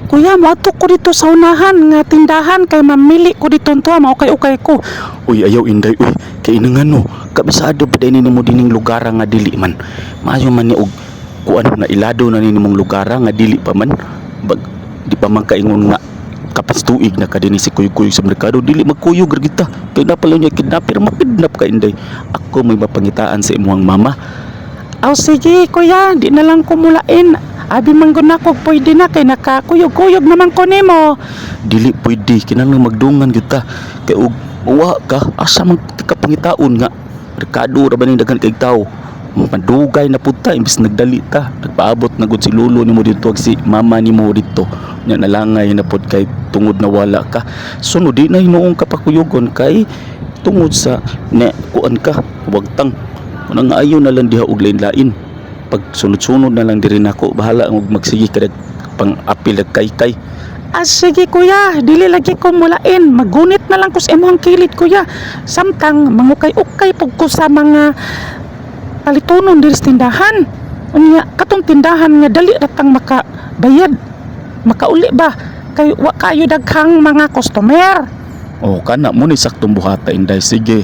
Kuya, moadto ko dito sa unahan nga tindahan kay mamili ko dito to mao kay ukay ko. Uy, ayaw inday, uy. Kay inangano, kabisado pa din nimo dining lugar nga dili man. Maayo man ni og kuan na ilado na nimong lugar nga dili pa man. Bag, di pa man kaingon nga kapastuig na kadini si kuyog-kuyog sa merkado, dili magkuyog ra kita. Kay napalaw niya kidnapper, makidnap ka inday. Ako may mapangitaan sa imuhang mama. Aw sige kuya, di na lang kumulain. Abi manggon ako pwede na kay nakakuyog-kuyog naman ko nimo. Dili pwede, kinahanglan magdungan gyud ta. Kay og uwa ka, asa man kapangitaon nga merkado ra ba ning daghan kay tao. Madugay na punta imbis nagdali ta. Nagpaabot na gud si lolo nimo dito ag si mama nimo dito. Nya nalangay na pod kay tungod na wala ka. Sunod di na hinuong ka pakuyogon kay tungod sa ne kuan ka wagtang. Unang ayo na lang diha og lain-lain. Pag sunod-sunod na lang diri nako bahala og magsige ka pang apil kay. Sige kuya, dili lagi ko mulain. Magunit na lang ko sa imong kilid kuya. Samtang mangukay-ukay pug ko sa mga palitonon diri sa tindahan. Unya katong tindahan nga dali ratang makabayad. Makauli ba kay wa kayo daghang mga customer. Oh, kana mo ni saktong buhata inday, sige.